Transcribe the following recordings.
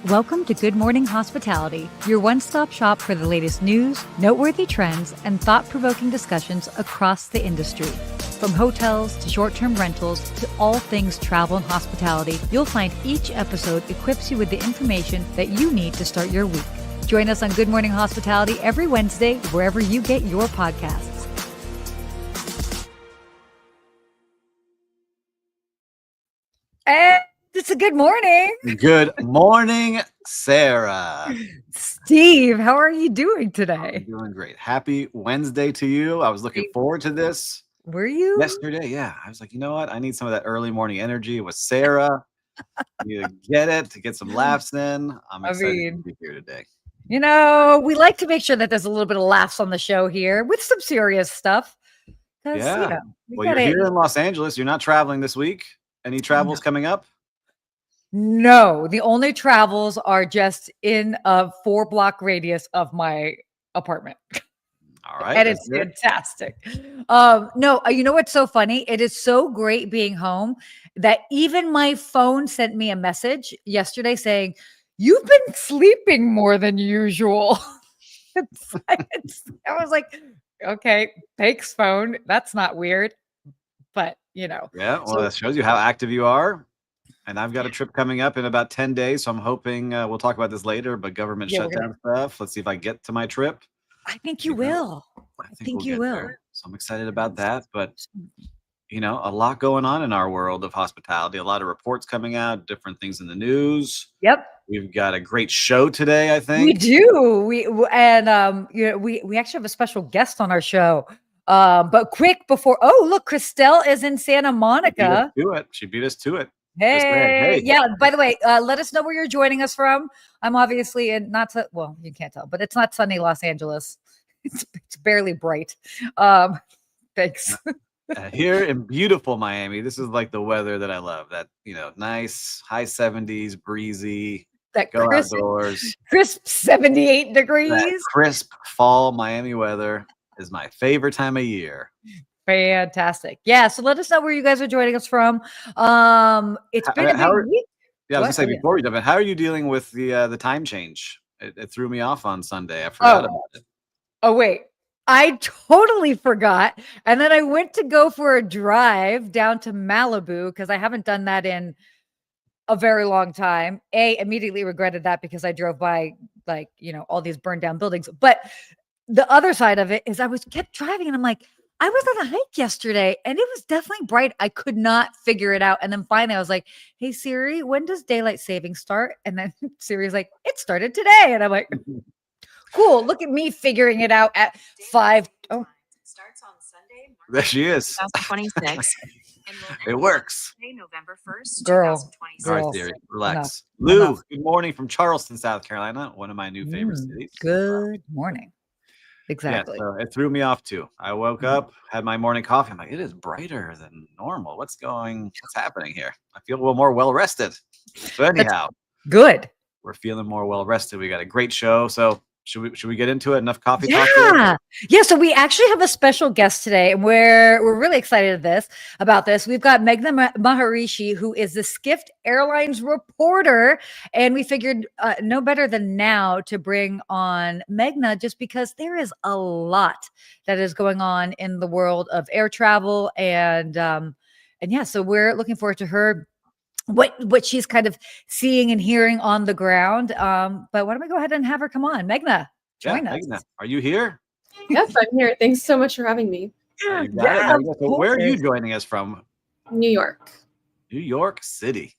Welcome to Good Morning Hospitality, your one-stop shop for the latest news, noteworthy trends, and thought-provoking discussions across the industry. From hotels to short-term rentals to all things travel and hospitality, you'll find each episode equips you with the information that you need to start your week. Join us on Good Morning Hospitality every Wednesday, wherever you get your podcasts. And it's a good morning. Good morning, Sarah. Steve, how are you doing today? I'm doing great. Happy Wednesday to you. I was looking forward to this. Were you? Yesterday, yeah. I was like, you know what? I need some of that early morning energy with Sarah. You get it, to get some laughs in. I'm excited to be here today. You know, we like to make sure that there's a little bit of laughs on the show here with some serious stuff. Yeah. You know, you're here in Los Angeles. You're not traveling this week. Any travels coming up? No, the only travels are just in a 4-block radius of my apartment. All right. And it's fantastic. No, you know what's so funny? It is so great being home that even my phone sent me a message yesterday saying, "You've been sleeping more than usual." I was like, okay, thanks, phone. That's not weird. But, you know. Yeah, well, that shows you how active you are. And I've got a trip coming up in about 10 days. So I'm hoping we'll talk about this later, but government shutdown stuff. Let's see if I get to my trip. I think you will. I think you will. There. So I'm excited about that. But, you know, a lot going on in our world of hospitality, a lot of reports coming out, different things in the news. Yep. We've got a great show today, I think. We do. You know, we actually have a special guest on our show. But quick before, look, Christelle is in Santa Monica. She beat us to it. Hey. Yeah. By the way, let us know where you're joining us from. I'm obviously in you can't tell, but it's not sunny Los Angeles. It's barely bright. Thanks. Here in beautiful Miami, this is like the weather that I love. That, you know, nice high 70s, breezy. That go crisp, outdoors. Crisp 78 degrees. That crisp fall Miami weather is my favorite time of year. Fantastic. Yeah. So let us know where you guys are joining us from. It's been a big week. Yeah, I was gonna say before we jump in, how are you dealing with the time change? It threw me off on Sunday. I forgot about it. Oh, wait. I totally forgot. And then I went to go for a drive down to Malibu because I haven't done that in a very long time. Immediately regretted that because I drove by all these burned down buildings. But the other side of it is kept driving and I'm like, I was on a hike yesterday and it was definitely bright. I could not figure it out. And then finally I was like, hey, Siri, when does daylight saving start? And then Siri's like, it started today. And I'm like, cool. Look at me figuring it out at 5. Oh, it starts on Sunday. There she is. 2026. It works. November 1st, Girl. 2026. All right, Siri, relax. Lou, good morning from Charleston, South Carolina. One of my new favorite cities. Good morning. Exactly. Yeah, so it threw me off too. I woke up, had my morning coffee. I'm like, it is brighter than normal. What's happening here? I feel a little more well rested. So anyhow, good. We're feeling more well rested. We got a great show. So should we get into it? Enough coffee talk? Yeah. So we actually have a special guest today, and we're really excited about this. We've got Meghna Maharishi, who is the Skift Airlines reporter, and we figured no better than now to bring on Meghna, just because there is a lot that is going on in the world of air travel, and yeah, so we're looking forward to her. What she's kind of seeing and hearing on the ground. But why don't we go ahead and have her come on? Meghna, join us. Meghna, are you here? Yes, I'm here. Thanks so much for having me. So where are you joining us from? New York. New York City,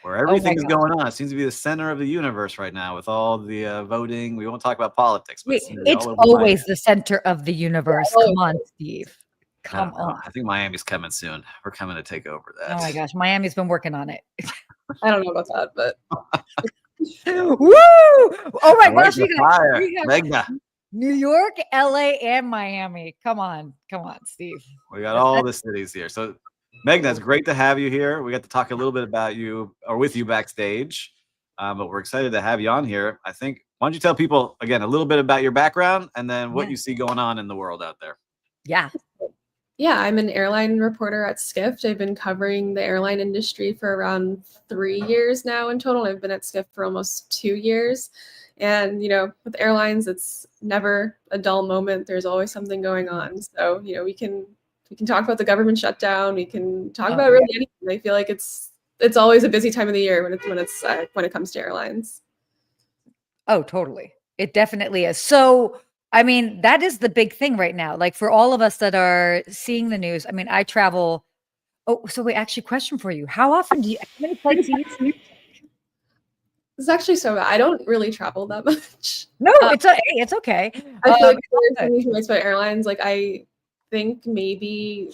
where everything's going on. It seems to be the center of the universe right now with all the voting. We won't talk about politics. But it's always the center of the universe. Come on, Steve. Come on. I think Miami's coming soon. We're coming to take over that. Oh my gosh, Miami's been working on it. I don't know about that, but woo! Oh my gosh, we got Meghna. New York, LA, and Miami. Come on, Steve. We got all the cities here. So Meghna, it's great to have you here. We got to talk a little bit about you or with you backstage. But we're excited to have you on here. I think, why don't you tell people again a little bit about your background and then what you see going on in the world out there? Yeah. Yeah, I'm an airline reporter at Skift. I've been covering the airline industry for around 3 years now in total. I've been at Skift for almost 2 years. And, with airlines, it's never a dull moment. There's always something going on. So, we can talk about the government shutdown. We can talk Oh, about really anything. I feel like it's always a busy time of the year when it comes to airlines. Oh, totally. It definitely is. So, I mean, that is the big thing right now. Like for all of us that are seeing the news, I mean, I travel. Oh, so wait, actually, question for you. How often how many flights do you take? It's actually so bad. I don't really travel that much. No, Um, it's okay. I feel like It's there's all good. something too much about airlines. Like I think maybe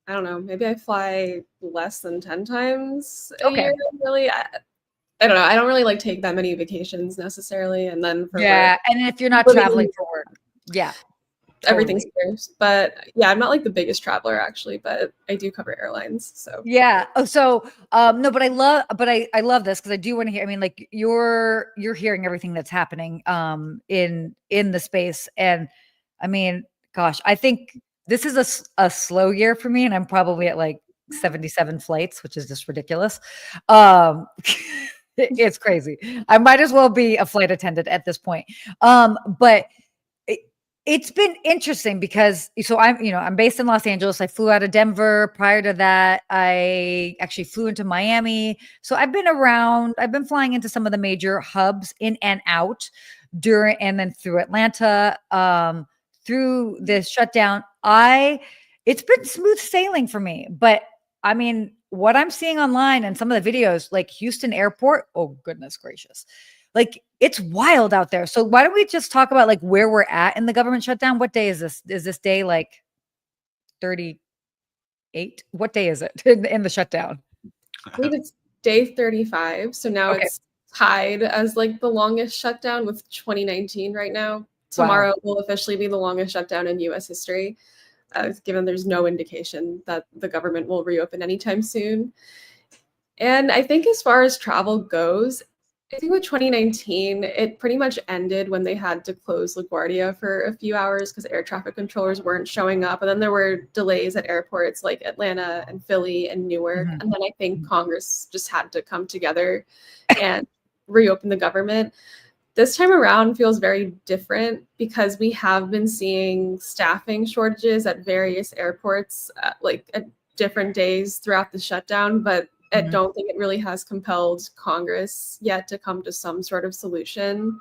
I don't know, maybe I fly less than 10 times a Okay. year, really. I don't know. I don't really like take that many vacations necessarily. And then for work, Yeah, and if you're not living traveling in for work, yeah, everything's totally. scarce. But yeah, I'm not like the biggest traveler actually, but I do cover airlines. So Yeah. Oh, so no, but I love this because I do want to hear. I mean, like you're hearing everything that's happening in the space, and I mean, gosh, I think this is a slow year for me, and I'm probably at like 77 flights, which is just ridiculous. It's crazy. I might as well be a flight attendant at this point. But it, it's been interesting because I'm based in Los Angeles. I flew out of Denver. Prior to that, I actually flew into Miami. So I've been around. I've been flying into some of the major hubs in and out during and then through Atlanta. Through this shutdown, it's been smooth sailing for me. But I mean, what I'm seeing online and some of the videos, like Houston Airport, oh goodness gracious. Like it's wild out there. So why don't we just talk about like where we're at in the government shutdown? What day is this? Is this day like 38? What day is it in the shutdown? I believe it's day 35. So now Okay. it's tied as like the longest shutdown with 2019 right now. Wow. Tomorrow will officially be the longest shutdown in US history, given there's no indication that the government will reopen anytime soon. And I think as far as travel goes, I think with 2019, it pretty much ended when they had to close LaGuardia for a few hours because air traffic controllers weren't showing up. And then there were delays at airports like Atlanta and Philly and Newark. Mhm. And then I think Congress just had to come together and reopen the government. This time around feels very different because we have been seeing staffing shortages at various airports, like at different days throughout the shutdown, but I Mhm. don't think it really has compelled Congress yet to come to some sort of solution.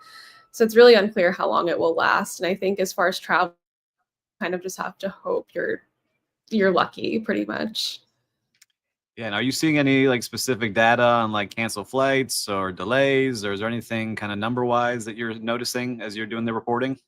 So it's really unclear how long it will last. And I think as far as travel, kind of just have to hope you're lucky pretty much. Yeah, and are you seeing any like specific data on like cancel flights or delays, or is there anything kind of number wise that you're noticing as you're doing the reporting?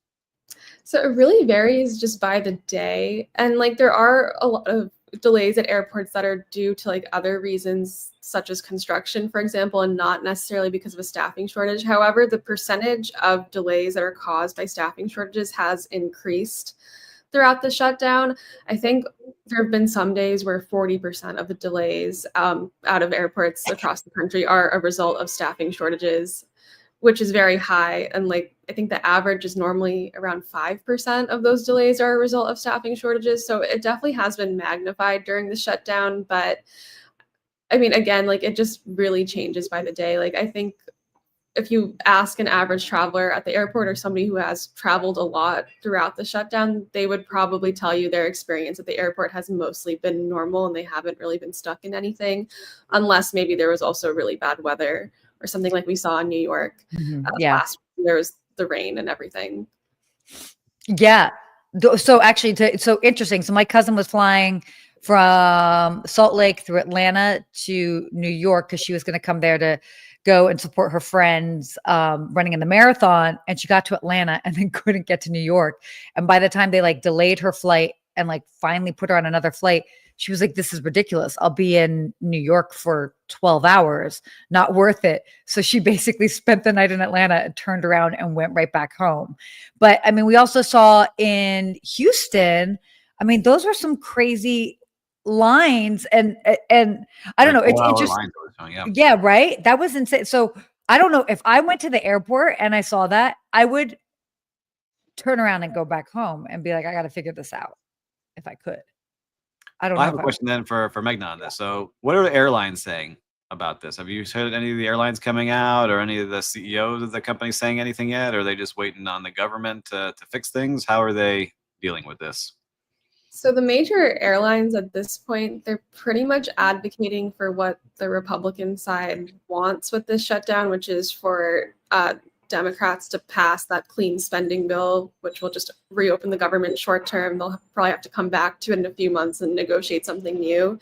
So it really varies just by the day. And like there are a lot of delays at airports that are due to like other reasons, such as construction, for example, and not necessarily because of a staffing shortage. However, the percentage of delays that are caused by staffing shortages has increased throughout the shutdown. I think there have been some days where 40% of the delays out of airports across the country are a result of staffing shortages, which is very high. And like, I think the average is normally around 5% of those delays are a result of staffing shortages. So it definitely has been magnified during the shutdown. But I mean, again, like it just really changes by the day. Like, I think if you ask an average traveler at the airport or somebody who has traveled a lot throughout the shutdown, they would probably tell you their experience at the airport has mostly been normal and they haven't really been stuck in anything, unless maybe there was also really bad weather or something like we saw in New York Mhm. Yeah. last. There was the rain and everything. Yeah. So actually, so interesting. So my cousin was flying from Salt Lake through Atlanta to New York because she was going to come there to go and support her friends running in the marathon. And she got to Atlanta and then couldn't get to New York. And by the time they like delayed her flight and like finally put her on another flight, she was like, "This is ridiculous. I'll be in New York for 12 hours. Not worth it." So she basically spent the night in Atlanta and turned around and went right back home. But I mean, we also saw in Houston, I mean, those were some crazy lines and I don't Like know, it's 4 hour interesting. lines I was showing, yeah. Yeah, right? That was insane. So I don't know if I went to the airport and I saw that, I would turn around and go back home and be like, I got to figure this out if I could. I don't I know have a if I question then for Meghna on this. So, what are the airlines saying about this? Have you heard any of the airlines coming out, or any of the CEOs of the company saying anything yet? Or are they just waiting on the government to fix things? How are they dealing with this? So the major airlines at this point, they're pretty much advocating for what the Republican side wants with this shutdown, which is for Democrats to pass that clean spending bill, which will just reopen the government short term. They'll probably have to come back to it in a few months and negotiate something new.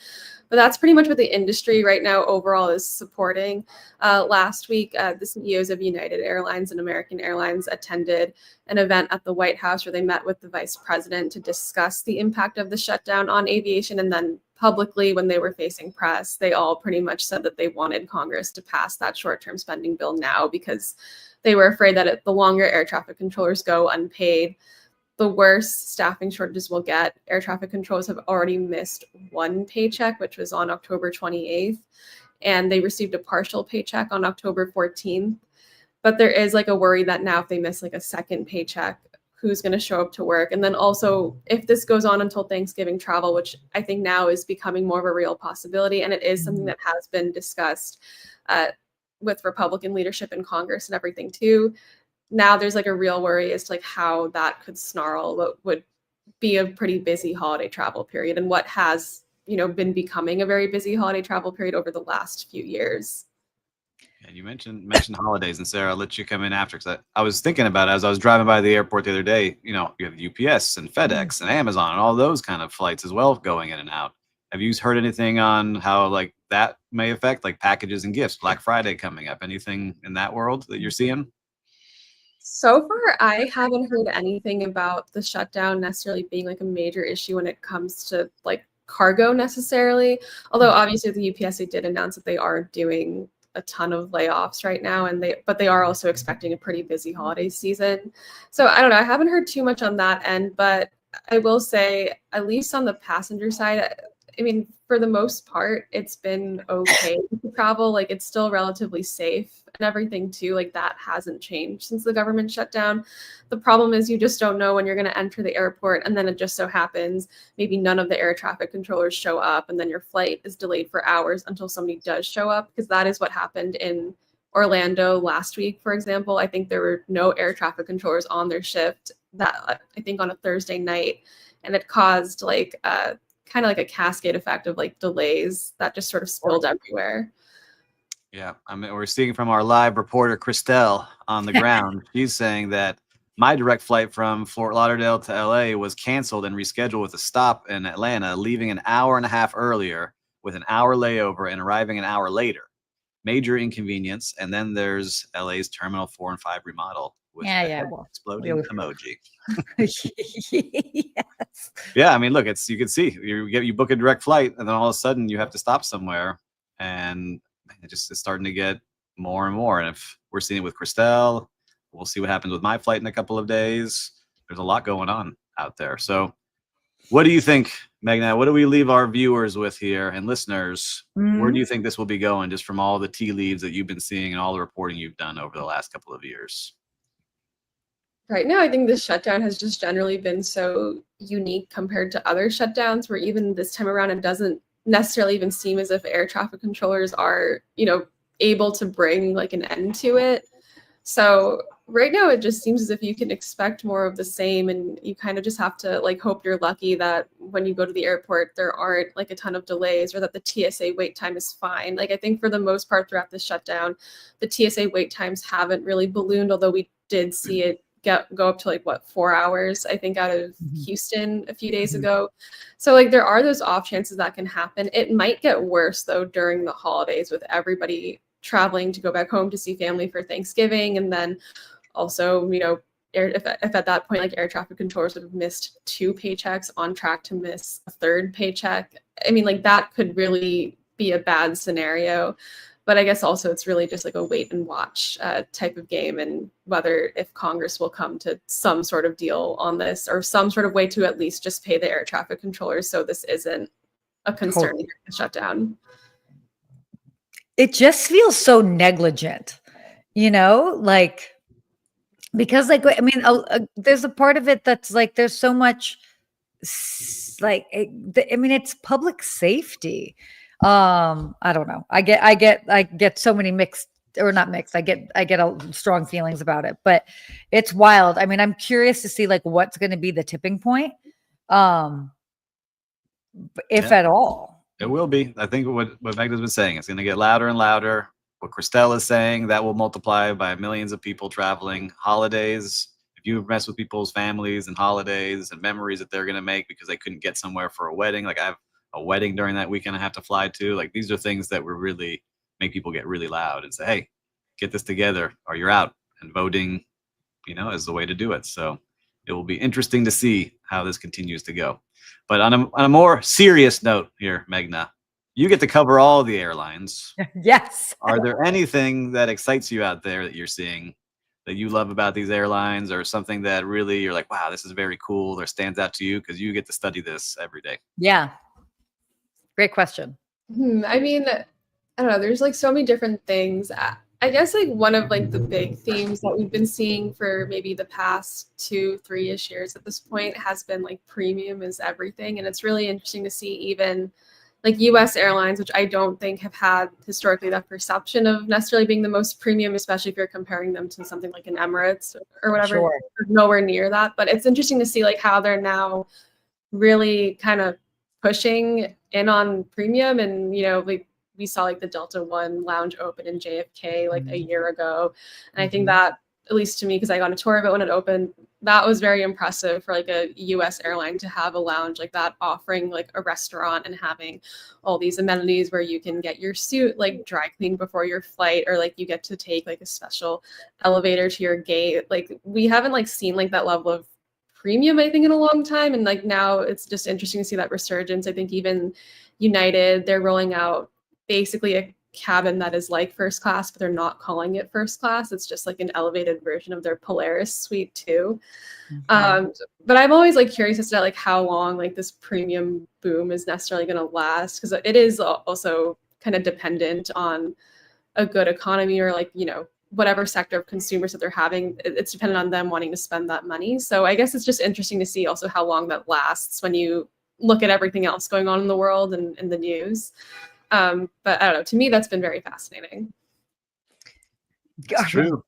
But that's pretty much what the industry right now overall is supporting. Last week, the CEOs of United Airlines and American Airlines attended an event at the White House where they met with the vice president to discuss the impact of the shutdown on aviation. And then publicly, when they were facing press, they all pretty much said that they wanted Congress to pass that short-term spending bill now because they were afraid that the longer air traffic controllers go unpaid, the worse staffing shortages will get. Air traffic controllers have already missed one paycheck, which was on October 28th, and they received a partial paycheck on October 14th. But there is like a worry that now if they miss like a second paycheck, who's going to show up to work? And then also, if this goes on until Thanksgiving travel, which I think now is becoming more of a real possibility, and it is something that has been discussed with Republican leadership in Congress and everything too. Now there's like a real worry as to like how that could snarl what would be a pretty busy holiday travel period, and what has, been becoming a very busy holiday travel period over the last few years. And you mentioned holidays, and Sarah, I'll let you come in after, because I was thinking about it as I was driving by the airport the other day. You have UPS and FedEx and Amazon and all those kind of flights as well going in and out. Have you heard anything on how like that may affect like packages and gifts? Black Friday coming up. Anything in that world that you're seeing? So far, I haven't heard anything about the shutdown necessarily being like a major issue when it comes to like cargo necessarily. Although obviously the UPS, they did announce that they are doing a ton of layoffs right now, but they are also expecting a pretty busy holiday season. So I don't know. I haven't heard too much on that end, but I will say, at least on the passenger side, I mean, for the most part, it's been okay to travel. Like, it's still relatively safe and everything too. Like, that hasn't changed since the government shut down. The problem is you just don't know when you're going to enter the airport, and then it just so happens maybe none of the air traffic controllers show up, and then your flight is delayed for hours until somebody does show up, because that is what happened in Orlando last week, for example. I think there were no air traffic controllers on their shift I think on a Thursday night, and it caused like kind of like a cascade effect of like delays that just sort of spilled everywhere. Yeah, I mean, we're seeing from our live reporter Christelle on the ground. She's saying that my direct flight from Fort Lauderdale to LA was canceled and rescheduled with a stop in Atlanta, leaving an hour and a half earlier with an hour layover and arriving an hour later. Major inconvenience. And then there's LA's Terminal 4 and 5 remodel with exploding emoji. Yes. Yeah, I mean, look, you can see you book a direct flight, and then all of a sudden you have to stop somewhere, and it's starting to get more and more. And if we're seeing it with Christelle, we'll see what happens with my flight in a couple of days. There's a lot going on out there. So what do you think, Meghna? What do we leave our viewers with here and listeners? Where do you think this will be going, just from all the tea leaves that you've been seeing and all the reporting you've done over the last couple of years? Right now, I think this shutdown has just generally been so unique compared to other shutdowns, where even this time around, it doesn't necessarily even seem as if air traffic controllers are, able to bring like an end to it. So right now, it just seems as if you can expect more of the same, and you kind of just have to like hope you're lucky that when you go to the airport, there aren't like a ton of delays, or that the TSA wait time is fine. Like, I think for the most part throughout the shutdown, the TSA wait times haven't really ballooned, although we did see it go up to like 4 hours, I think, out of Houston a few days ago. So like there are those off chances that can happen. It might get worse though during the holidays, with everybody traveling to go back home to see family for Thanksgiving, and then also if at that point like air traffic controllers would have missed 2 paychecks, on track to miss a 3rd paycheck. I mean, like that could really be a bad scenario. But I guess also it's really just like a wait and watch type of game, and if Congress will come to some sort of deal on this, or some sort of way to at least just pay the air traffic controllers so this isn't a concern during the shutdown. It just feels so negligent, like, because like, I mean, there's a part of it that's like, there's so much I mean, it's public safety. I don't know. I get so many mixed, or not mixed. I get strong feelings about it, but it's wild. I mean, I'm curious to see like what's going to be the tipping point, um, if Yeah. at all. It will be. I think what Meghna's been saying, it's going to get louder and louder. What Christelle is saying, that will multiply by millions of people traveling. Holidays, if you mess with people's families and holidays and memories that they're going to make because they couldn't get somewhere for a wedding. Like I have a wedding during that weekend I have to fly to. Like these are things that will really make people get really loud and say, hey, get this together or you're out. And voting, is the way to do it. So it will be interesting to see how this continues to go. But on a more serious note here, Meghna, you get to cover all the airlines. Yes. Are there anything that excites you out there that you're seeing that you love about these airlines, or something that really you're like, wow, this is very cool, or stands out to you because you get to study this every day? Yeah. Great question. I mean, I don't know. There's like so many different things. I guess like one of like the big themes that we've been seeing for maybe the past 2-3-ish years at this point has been like premium is everything. And it's really interesting to see even like US airlines, which I don't think have had historically that perception of necessarily being the most premium, especially if you're comparing them to something like an Emirates or whatever. Sure. Nowhere near that. But it's interesting to see like how they're now really kind of pushing in on premium. And like we saw like the Delta One lounge open in JFK like a year ago, and I think that, at least to me, because I got a tour of it when it opened, that was very impressive for like a US airline to have a lounge like that, offering like a restaurant and having all these amenities where you can get your suit like dry cleaned before your flight, or like you get to take like a special elevator to your gate. Like we haven't like seen like that level of premium, I think, in a long time. And like now it's just interesting to see that resurgence. I think even United, they're rolling out basically a cabin that is like first class, but they're not calling it first class. It's just like an elevated version of their Polaris suite too. But I'm always like curious as to like how long like this premium boom is necessarily going to last, because it is also kind of dependent on a good economy, or like whatever sector of consumers that they're having. It's dependent on them wanting to spend that money. So I guess it's just interesting to see also how long that lasts when you look at everything else going on in the world and in the news. But I don't know. To me, that's been very fascinating. It's true.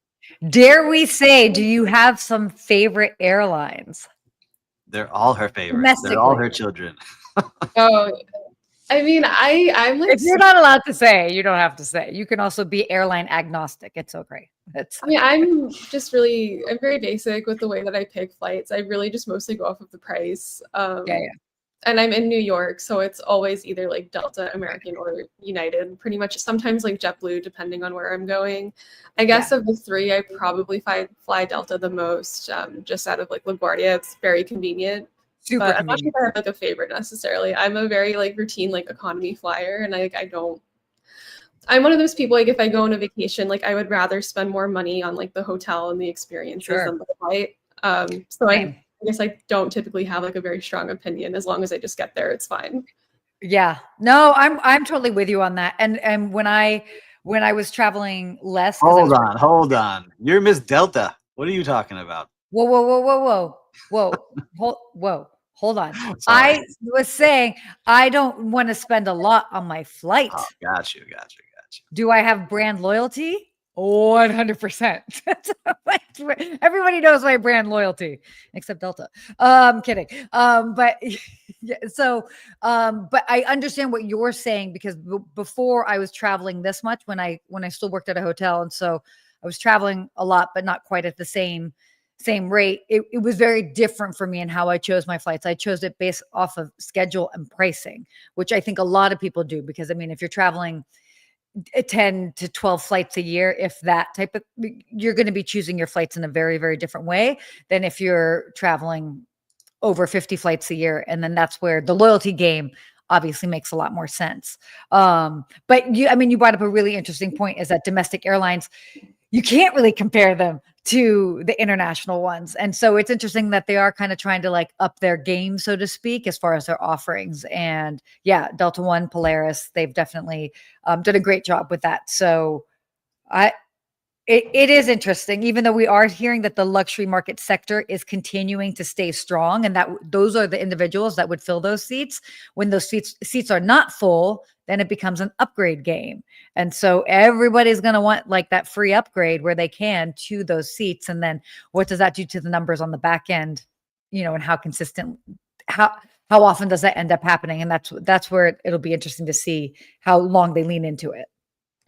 Dare we say, do you have some favorite airlines? They're all her favorites. They're all her children. Oh, I mean, I'm like, if you're not allowed to say, you don't have to say. You can also be airline agnostic. It's okay. I mean, I'm very basic with the way that I pick flights. I really just mostly go off of the price. Yeah. And I'm in New York, so it's always either like Delta, American, or United. Pretty much, sometimes like JetBlue, depending on where I'm going. I guess of the three, I probably fly Delta the most, just out of like LaGuardia. It's very convenient. Super But I'm not sure convenient. if I have like a favorite necessarily. I'm a very like routine like economy flyer, and I'm one of those people, like if I go on a vacation, like I would rather spend more money on like the hotel and the experiences than the flight. So I guess I don't typically have like a very strong opinion. As long as I just get there, it's fine. Yeah. No, I'm totally with you on that. And when I was traveling less. Hold on. You're Miss Delta. What are you talking about? Whoa. Hold on. I was saying I don't want to spend a lot on my flight. Oh, got you. Do I have brand loyalty? 100%. Everybody knows my brand loyalty, except Delta. Kidding. But yeah, so but I understand what you're saying, because before I was traveling this much when I still worked at a hotel, and so I was traveling a lot, but not quite at the same rate. It was very different for me in how I chose my flights. I chose it based off of schedule and pricing, which I think a lot of people do, because I mean, if you're traveling 10 to 12 flights a year, if that type of, you're going to be choosing your flights in a very, very different way than if you're traveling over 50 flights a year. And then that's where the loyalty game obviously makes a lot more sense. But you brought up a really interesting point, is that domestic airlines, you can't really compare them to the international ones. And so it's interesting that they are kind of trying to like up their game, so to speak, as far as their offerings. And yeah, Delta One, Polaris, they've definitely done a great job with that. So It is interesting, even though we are hearing that the luxury market sector is continuing to stay strong, and that those are the individuals that would fill those seats. When those seats are not full, then it becomes an upgrade game, and so everybody's going to want like that free upgrade where they can to those seats. And then what does that do to the numbers on the back end? And how consistent, how often does that end up happening? And that's where it'll be interesting to see how long they lean into it.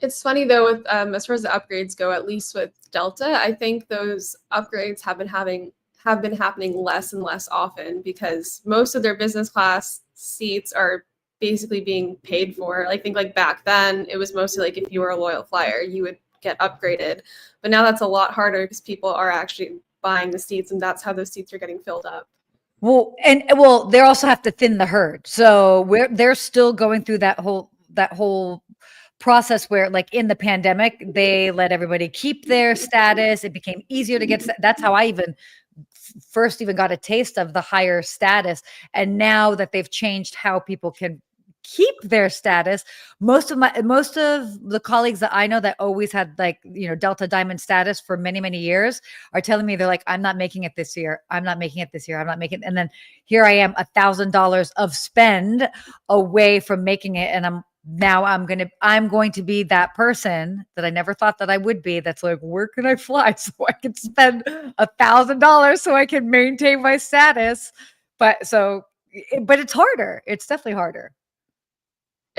It's funny though, with as far as the upgrades go, at least with Delta, I think those upgrades have been happening less and less often because most of their business class seats are basically being paid for. I think like back then it was mostly like if you were a loyal flyer, you would get upgraded. But now that's a lot harder because people are actually buying the seats, and that's how those seats are getting filled up. Well, they also have to thin the herd. So they're still going through that whole process where, like in the pandemic, they let everybody keep their status. It became easier to get. That's how I first got a taste of the higher status. And now that they've changed how people can keep their status, most of the colleagues that I know that always had like Delta Diamond status for many, many years are telling me, they're like, I'm not making it this year. I'm not making it this year. I'm not making it. And then here I am, $1,000 of spend away from making it. And I'm going to be that person that I never thought that I would be. That's like, where can I fly so I can spend $1,000 so I can maintain my status? But it's harder. It's definitely harder.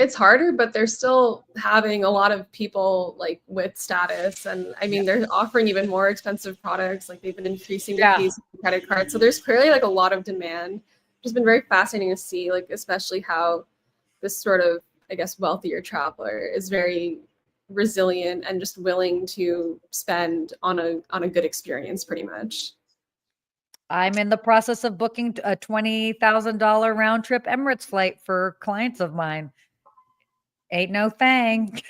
It's harder, but they're still having a lot of people like with status. And I mean, they're offering even more expensive products. Like they've been increasing the fees of credit cards. So there's clearly like a lot of demand. It's been very fascinating to see, like, especially how this sort of, I guess, wealthier traveler is very resilient and just willing to spend on a good experience pretty much. I'm in the process of booking a $20,000 round trip Emirates flight for clients of mine. Ain't no thing.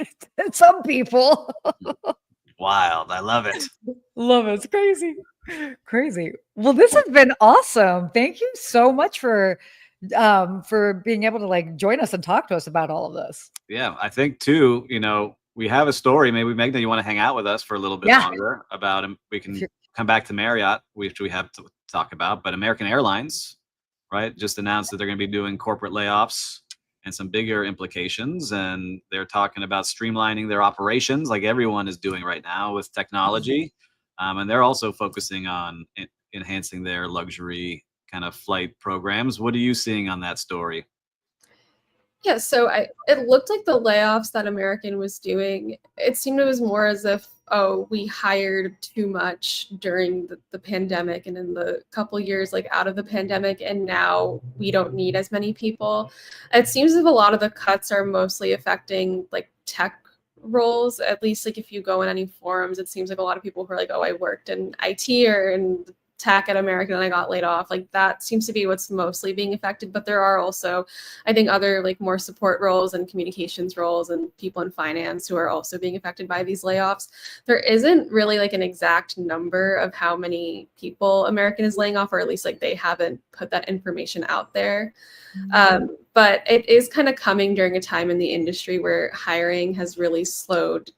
Some people. Wild. I love it. Love it. It's crazy. Crazy. Well, this has been awesome. Thank you so much for being able to like join us and talk to us about all of this. Yeah, I think too, we have a story. Maybe Meghna, you want to hang out with us for a little bit longer about him. We can come back to Marriott, which we have to talk about, but American Airlines, right, just announced that they're going to be doing corporate layoffs and some bigger implications. And they're talking about streamlining their operations like everyone is doing right now with technology. And they're also focusing on enhancing their luxury kind of flight programs. What are you seeing on that story? Yeah, so it looked like the layoffs that American was doing, it seemed it was more as if, we hired too much during the pandemic and in the couple years like out of the pandemic, and now we don't need as many people. It seems as if a lot of the cuts are mostly affecting like tech roles. At least like if you go in any forums, it seems like a lot of people who are like, I worked in IT or in tech at American and I got laid off. Like that seems to be what's mostly being affected. But there are also, I think, other like more support roles and communications roles and people in finance who are also being affected by these layoffs. There isn't really like an exact number of how many people American is laying off, or at least like they haven't put that information out there. But it is kind of coming during a time in the industry where hiring has really slowed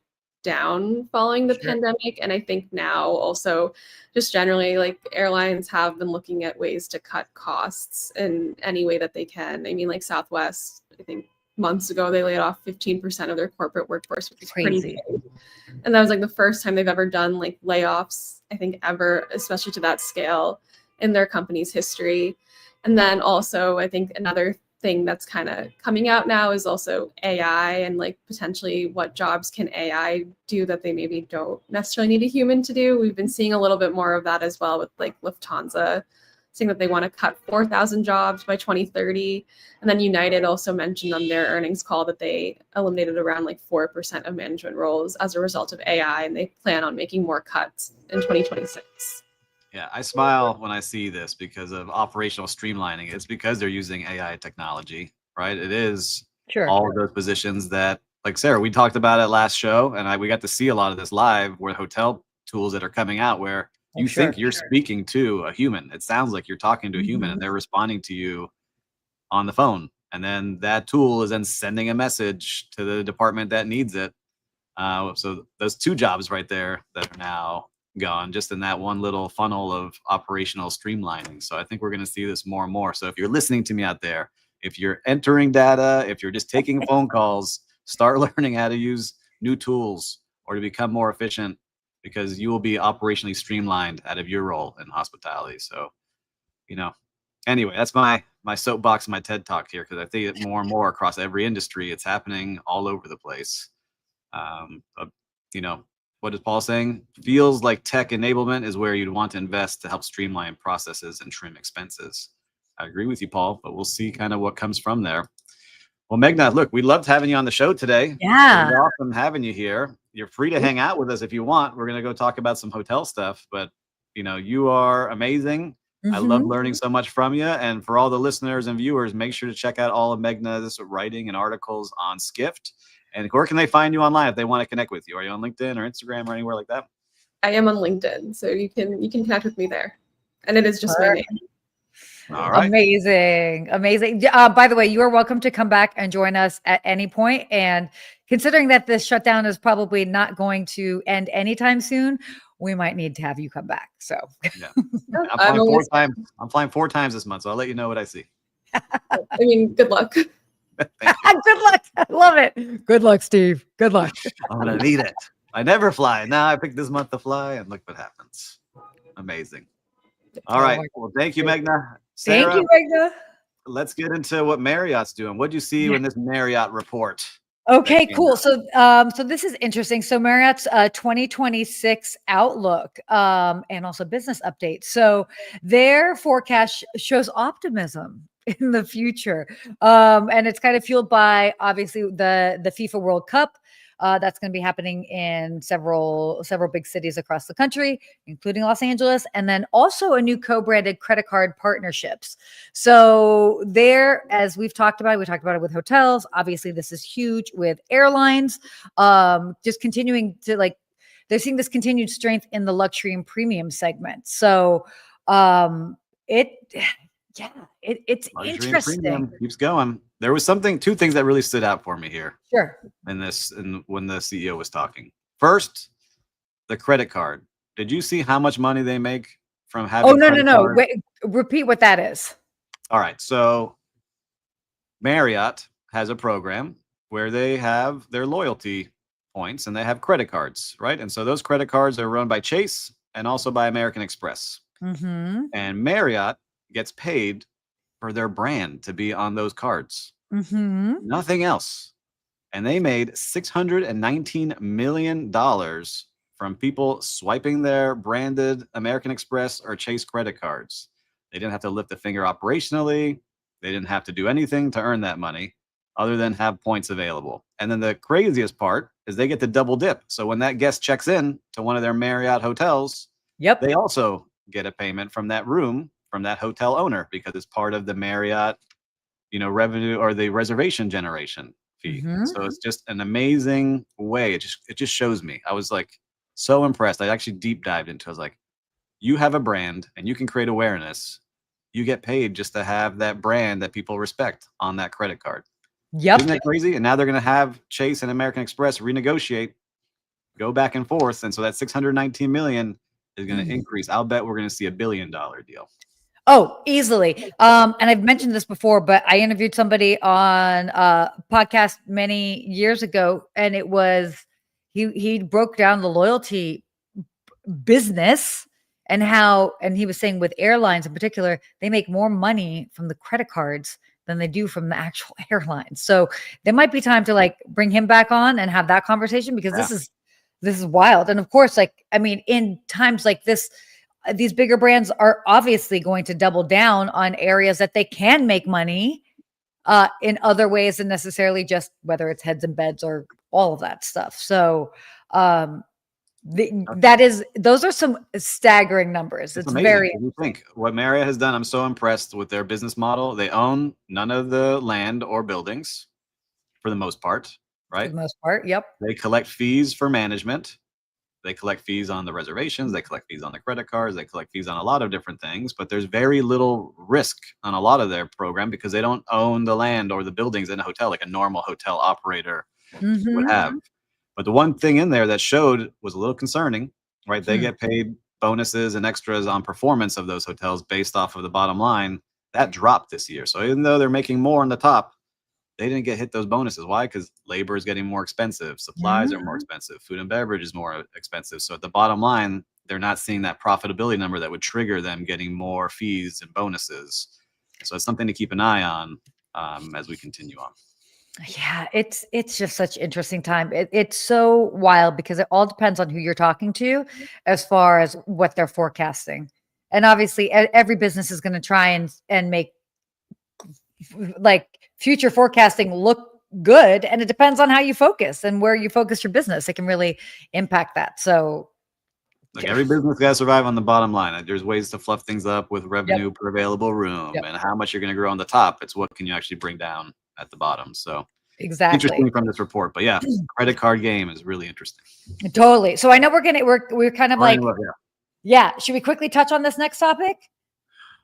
down following the pandemic. And I think now also just generally like airlines have been looking at ways to cut costs in any way that they can. I mean, like Southwest, I think months ago, they laid off 15% of their corporate workforce, which is pretty big. And that was like the first time they've ever done like layoffs, I think ever, especially to that scale in their company's history. And then also, I think another thing that's kind of coming out now is also AI and like potentially what jobs can AI do that they maybe don't necessarily need a human to do. We've been seeing a little bit more of that as well with like Lufthansa saying that they want to cut 4,000 jobs by 2030. And then United also mentioned on their earnings call that they eliminated around like 4% of management roles as a result of AI, and they plan on making more cuts in 2026. Yeah, I smile when I see this because of operational streamlining. It's because they're using AI technology, right? It is all of those positions that, like Sarah, we talked about it last show, and we got to see a lot of this live where hotel tools that are coming out where you think you're speaking to a human. It sounds like you're talking to a human and they're responding to you on the phone. And then that tool is then sending a message to the department that needs it. So those 2 jobs right there that are now gone, just in that one little funnel of operational streamlining. So I think we're going to see this more and more. So if you're listening to me out there, if you're entering data, if you're just taking phone calls, start learning how to use new tools or to become more efficient, because you will be operationally streamlined out of your role in hospitality. So, anyway, that's my soapbox, my TED talk here, because I think it more and more across every industry. It's happening all over the place. But, what is Paul saying? Feels like tech enablement is where you'd want to invest to help streamline processes and trim expenses. I agree with you, Paul, but we'll see kind of what comes from there. Well, Meghna, look, we loved having you on the show today. Yeah. It was awesome having you here. You're free to hang out with us if you want. We're going to go talk about some hotel stuff, but you are amazing. I love learning so much from you. And for all the listeners and viewers, make sure to check out all of Meghna's writing and articles on Skift. And where can they find you online if they want to connect with you? Are you on LinkedIn or Instagram or anywhere like that? I am on LinkedIn, so you can connect with me there. And it is just my name. All right. Amazing. By the way, you are welcome to come back and join us at any point. And considering that this shutdown is probably not going to end anytime soon, we might need to have you come back. So yeah. I'm flying 4 times. I'm flying 4 times this month, so I'll let you know what I see. I mean, good luck. Good luck. I love it. Good luck, Steve. Good luck. I'm gonna need it. I never fly. Now I picked this month to fly, and look what happens. Amazing. All right. Well, thank you, Meghna. Sarah, thank you, Meghna. Let's get into what Marriott's doing. What do you see in this Marriott report? Okay, cool. So this is interesting. So Marriott's 2026 outlook and also business update. So their forecast shows optimism in the future. And it's kind of fueled by obviously the FIFA World Cup. That's going to be happening in several big cities across the country, including Los Angeles, and then also a new co-branded credit card partnerships. So there, as we talked about it with hotels. Obviously, this is huge with airlines. Just continuing to they're seeing this continued strength in the luxury and premium segment. So it's Luxury interesting. keeps going. There was 2 things that really stood out for me here. Sure. And when the CEO was talking. First, the credit card. Did you see how much money they make from having? Oh, no. Wait, repeat what that is. All right. So Marriott has a program where they have their loyalty points and they have credit cards, right? And so those credit cards are run by Chase and also by American Express. And Marriott gets paid for their brand to be on those cards. Nothing else. And they made $619 million from people swiping their branded American Express or Chase credit cards. They didn't have to lift a finger operationally. They didn't have to do anything to earn that money other than have points available. And then the craziest part is they get to double dip. So when that guest checks in to one of their Marriott hotels, they also get a payment from that room, from that hotel owner, because it's part of the Marriott, revenue or the reservation generation fee. So it's just an amazing way. It just shows me. I was so impressed. I actually deep dived into it. I was like, you have a brand and you can create awareness. You get paid just to have that brand that people respect on that credit card. Isn't that crazy? And now they're going to have Chase and American Express renegotiate, go back and forth. And so that $619 million is going to increase. I'll bet we're going to see $1 billion deal. Oh, easily. And I've mentioned this before, but I interviewed somebody on a podcast many years ago, and it was he broke down the loyalty business and he was saying with airlines in particular, they make more money from the credit cards than they do from the actual airlines. So there might be time to bring him back on and have that conversation, because this is wild. And of course, in times like this, these bigger brands are obviously going to double down on areas that they can make money in other ways than necessarily just whether it's heads and beds or all of that stuff. So those are some staggering numbers. It's very. You think what Marriott has done? I'm so impressed with their business model. They own none of the land or buildings for the most part, right? For the most part, yep. They collect fees for management. They collect fees on the reservations. They collect fees on the credit cards. They collect fees on a lot of different things, but there's very little risk on a lot of their program because they don't own the land or the buildings in a hotel like a normal hotel operator would have. But the one thing in there that showed was a little concerning, right? They Hmm. get paid bonuses and extras on performance of those hotels based off of the bottom line. That dropped this year. So even though they're making more on the top, they didn't get hit those bonuses. Why? Because labor is getting more expensive, supplies are more expensive, food and beverage is more expensive. So at the bottom line, they're not seeing that profitability number that would trigger them getting more fees and bonuses. So it's something to keep an eye on as we continue on. Yeah, it's just such interesting time. It's so wild because it all depends on who you're talking to as far as what they're forecasting. And obviously every business is going to try and make like future forecasting look good, and it depends on how you focus and where you focus your business. It can really impact that. So Like every business got to survive on the bottom line. There's ways to fluff things up with yep, revenue per available room yep, and how much you're going to grow on the top. It's what can you actually bring down at the bottom. So exactly. interesting from this report. But yeah, credit card game is really interesting. Totally. So I know we're kind of Or like, anyway, yeah, yeah, should we quickly touch on this next topic?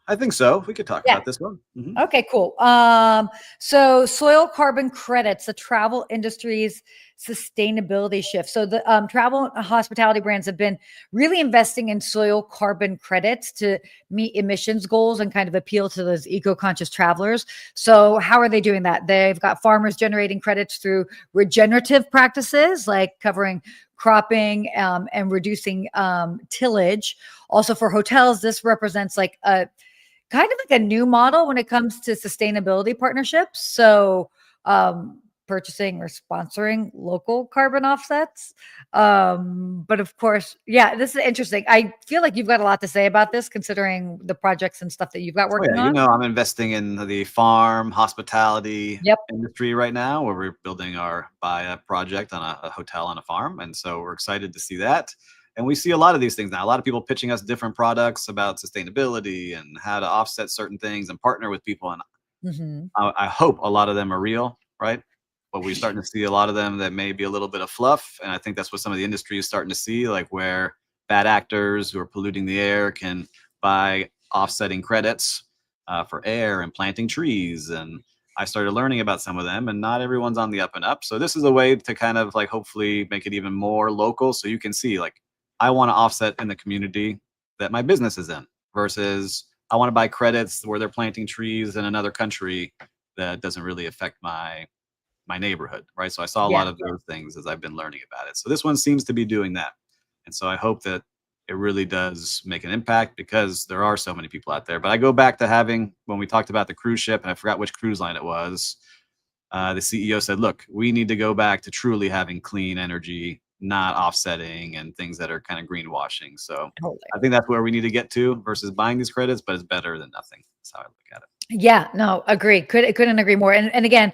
I think so. We could talk Yeah. about this one. Mhm. Okay, cool. So soil carbon credits, the travel industry's sustainability shift. So the travel and hospitality brands have been really investing in soil carbon credits to meet emissions goals and kind of appeal to those eco-conscious travelers. So how are they doing that? They've got farmers generating credits through regenerative practices like covering cropping and reducing tillage. Also for hotels, this represents like a kind of like a new model when it comes to sustainability partnerships. So, purchasing or sponsoring local carbon offsets. But of course, yeah, this is interesting. I feel like you've got a lot to say about this, considering the projects and stuff that you've got Oh working yeah, you on. know, I'm investing in the farm hospitality Yep. industry right now, where we're building our buy project on a hotel on a farm, and so we're excited to see that. And we see a lot of these things now. A lot of people pitching us different products about sustainability and how to offset certain things and partner with people. And Hmm. I hope a lot of them are real, right? But we're starting to see a lot of them that may be a little bit of fluff, and I think that's what some of the industry is starting to see, like where bad actors who are polluting the air can buy offsetting credits for air and planting trees. And I started learning about some of them, and not everyone's on the up and up. So this is a way to kind of like hopefully make it even more local, so you can see like I want to offset in the community that my business is in versus I want to buy credits where they're planting trees in another country that doesn't really affect my neighborhood, right? So I saw a Yeah. lot of those things as I've been learning about it. So this one seems to be doing that. And so I hope that it really does make an impact because there are so many people out there. But I go back to having, when we talked about the cruise ship, and I forgot which cruise line it was, the CEO said, look, we need to go back to truly having clean energy, not offsetting and things that are kind of greenwashing. So Totally. I think that's where we need to get to versus buying these credits, but it's better than nothing. That's how I look at it. Yeah, no, agree. Couldn't agree more. And again,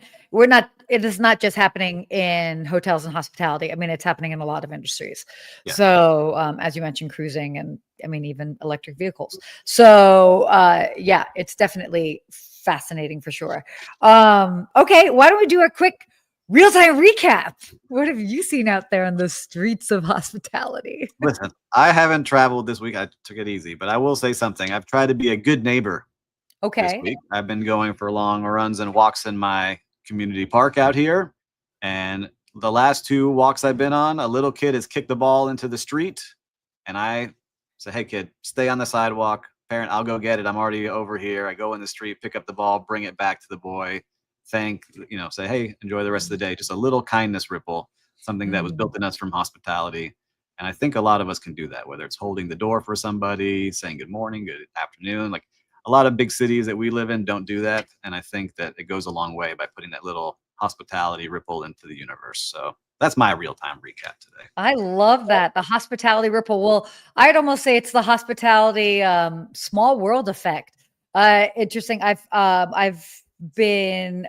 it is not just happening in hotels and hospitality. I mean, it's happening in a lot of industries. Yeah. So, as you mentioned, cruising and I mean, even electric vehicles. So, yeah, it's definitely fascinating for sure. Okay, why don't we do a quick real-time recap? What have you seen out there on the streets of hospitality? Listen, I haven't traveled this week. I took it easy, but I will say something. I've tried to be a good neighbor this Okay. week. I've been going for long runs and walks in my community park out here. And the last 2 walks I've been on, a little kid has kicked the ball into the street. And I say, hey, kid, stay on the sidewalk. Parent, I'll go get it. I'm already over here. I go in the street, pick up the ball, bring it back to the boy. Say, hey, enjoy the rest of the day. Just a little kindness ripple, something that was built in us from hospitality. And I think a lot of us can do that, whether it's holding the door for somebody, saying good morning, good afternoon. Like a lot of big cities that we live in don't do that. And I think that it goes a long way by putting that little hospitality ripple into the universe. So that's my real-time recap today. I love that. The hospitality ripple. Well, I'd almost say it's the hospitality small world effect. Interesting. I've been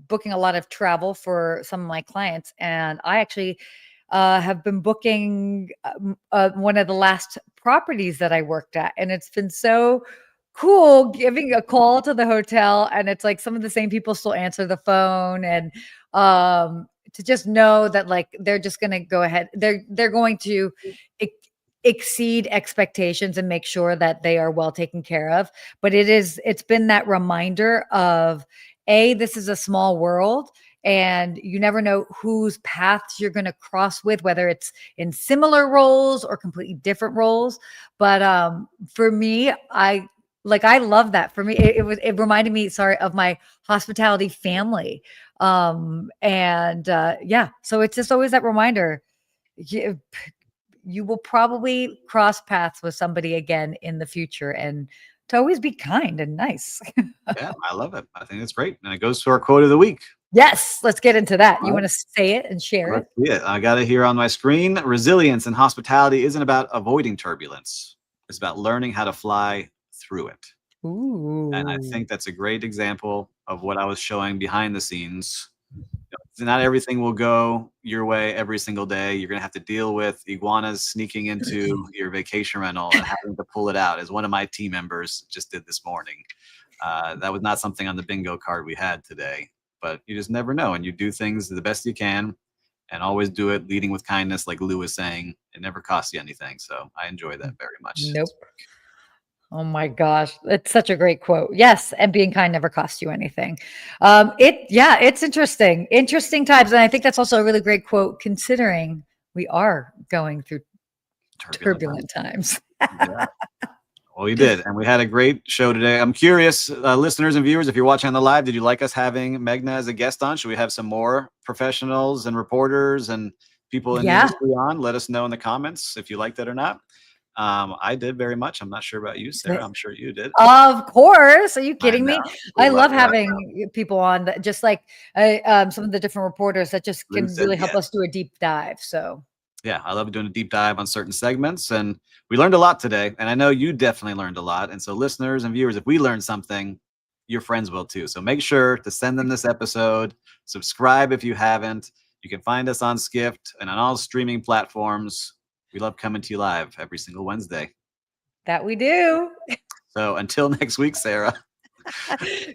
booking a lot of travel for some of my clients, and I actually have been booking one of the last properties that I worked at, and it's been so cool giving a call to the hotel, and it's like some of the same people still answer the phone, and to just know that like they're just going to go ahead, they're going to ex- exceed expectations and make sure that they are well taken care of. But it's been that reminder of this is a small world, and you never know whose paths you're going to cross with, whether it's in similar roles or completely different roles. But for me, I love that. For me, it reminded me, sorry, of my hospitality family. And yeah, so it's just always that reminder. You will probably cross paths with somebody again in the future, and to always be kind and nice. Yeah, I love it. I think that's great. And it goes to our quote of the week. Yes, let's get into that. You All want to say it and share it? Let's see it. I got it here on my screen. Resilience in hospitality isn't about avoiding turbulence. It's about learning how to fly through it. Ooh. And I think that's a great example of what I was showing behind the scenes. Not everything will go your way every single day. You're going to have to deal with iguanas sneaking into your vacation rental and having to pull it out, as one of my team members just did this morning. That was not something on the bingo card we had today, but you just never know. And you do things the best you can, and always do it leading with kindness. Like Lou was saying, it never costs you anything. So I enjoy that very much. Nope. Oh my gosh, it's such a great quote. Yes, and being kind never costs you anything. It's interesting times, and I think that's also a really great quote considering we are going through turbulent times. Yeah. Well, you did, and we had a great show today. I'm curious, listeners and viewers, if you're watching on the live, did you like us having Meghna as a guest on? Should we have some more professionals and reporters and people in the industry on? Let us know in the comments if you liked it or not. I did very much. I'm not sure about you, Sarah. I'm sure you did. Of course. Are you kidding me? I love it. having people on that, just like some of the different reporters that just can really help us do a deep dive. So yeah, I love doing a deep dive on certain segments, and we learned a lot today. And I know you definitely learned a lot. And so listeners and viewers, if we learned something, your friends will too. So make sure to send them this episode. Subscribe if you haven't. You can find us on Skift and on all streaming platforms. We love coming to you live every single Wednesday. That we do. So until next week, Sarah.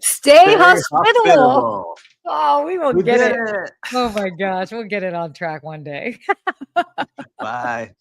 Stay hospitable. Oh, we will get it. it. Oh my gosh, we'll get it on track one day. Bye.